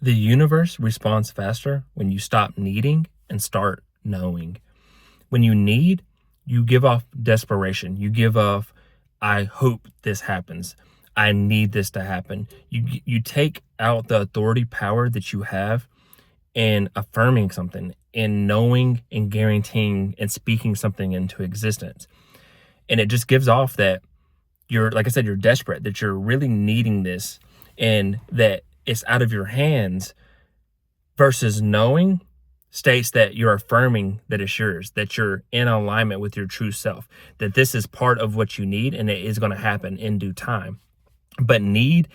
The universe responds faster when you stop needing and start knowing. When you need, you give off desperation. You give off, I hope this happens. I need this to happen. You take out the authority power that you have in affirming something, in knowing and guaranteeing and speaking something into existence. And it just gives off that you're, like I said, you're desperate, that you're really needing this and that it's out of your hands, versus knowing states that you're affirming that it's yours, that you're in alignment with your true self, that this is part of what you need and it is going to happen in due time. But need,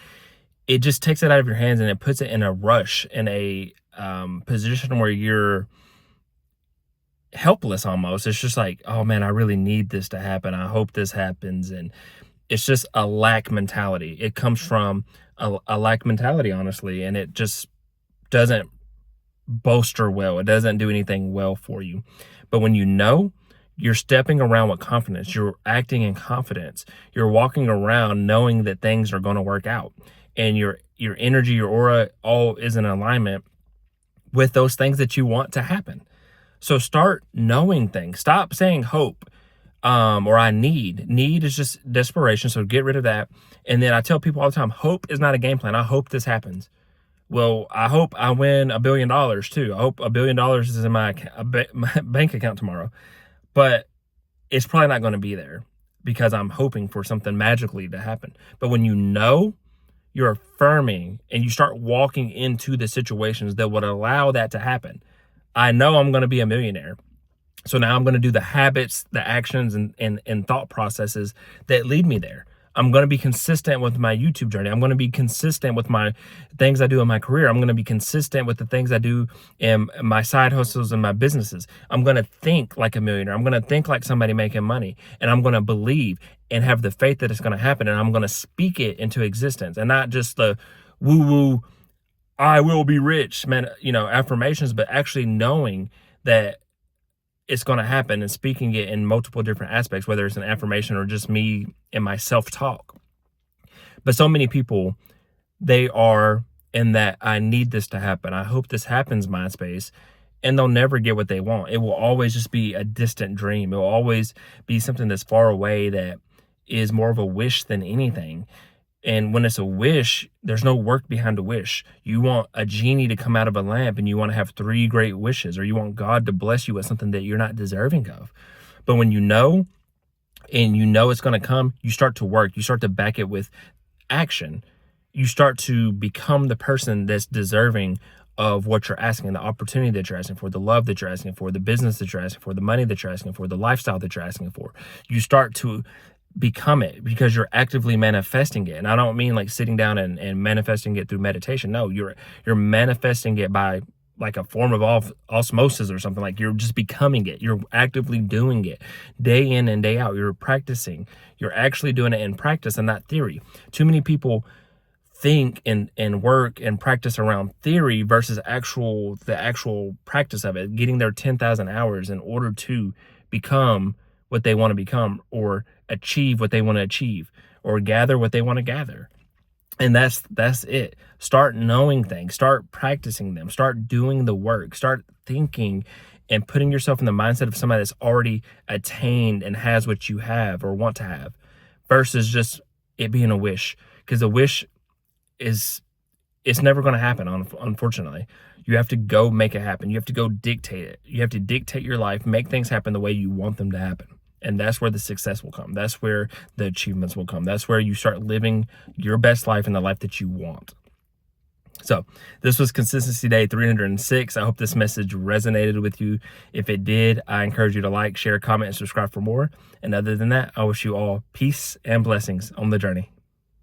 it just takes it out of your hands and it puts it in a rush, in a position where you're helpless almost. It's just like, oh man, I really need this to happen. I hope this happens. And it's just a lack mentality. It comes from a lack mentality, honestly, and it just doesn't bolster well. It doesn't do anything well for you. But when you know, you're stepping around with confidence. You're acting in confidence. You're walking around knowing that things are going to work out, and your energy, your aura, all is in alignment with those things that you want to happen. So start knowing things. Stop saying hope, or I need. Need is just desperation. So get rid of that. And then I tell people all the time, hope is not a game plan. I hope this happens. Well, I hope I win $1 billion too. I hope $1 billion is in my bank account tomorrow. But it's probably not going to be there because I'm hoping for something magically to happen. But when you know, you're affirming and you start walking into the situations that would allow that to happen. I know I'm going to be a millionaire. So now I'm going to do the habits, the actions, and thought processes that lead me there. I'm going to be consistent with my YouTube journey. I'm going to be consistent with my things I do in my career. I'm going to be consistent with the things I do in my side hustles and my businesses. I'm going to think like a millionaire. I'm going to think like somebody making money. And I'm going to believe and have the faith that it's going to happen. And I'm going to speak it into existence, and not just the woo-woo, I will be rich, man, affirmations, but actually knowing that it's going to happen and speaking it in multiple different aspects, whether it's an affirmation or just me and my self-talk. But so many people, they are in that I need this to happen, I hope this happens mind space, and they'll never get what they want. It will always just be a distant dream. It will always be something that's far away, that is more of a wish than anything. And when it's a wish, there's no work behind a wish. You want a genie to come out of a lamp and you want to have 3 great wishes, or you want God to bless you with something that you're not deserving of. But when you know, and you know it's going to come, you start to work. You start to back it with action. You start to become the person that's deserving of what you're asking, the opportunity that you're asking for, the love that you're asking for, the business that you're asking for, the money that you're asking for, the lifestyle that you're asking for. You start to become it because you're actively manifesting it. And I don't mean like sitting down and manifesting it through meditation. No, you're manifesting it by like a form of osmosis or something. Like you're just becoming it. You're actively doing it day in and day out. You're practicing. You're actually doing it in practice and not theory. Too many people think and work and practice around theory versus the actual practice of it, getting their 10,000 hours in order to become what they want to become, or achieve what they want to achieve, or gather what they want to gather. And that's it. Start knowing things, start practicing them, start doing the work, start thinking and putting yourself in the mindset of somebody that's already attained and has what you have or want to have, versus just it being a wish. Because a wish it's never going to happen, unfortunately. You have to go make it happen. You have to go dictate it. You have to dictate your life, make things happen the way you want them to happen. And that's where the success will come. That's where the achievements will come. That's where you start living your best life and the life that you want. So this was Consistency Day 306. I hope this message resonated with you. If it did, I encourage you to like, share, comment, and subscribe for more. And other than that, I wish you all peace and blessings on the journey.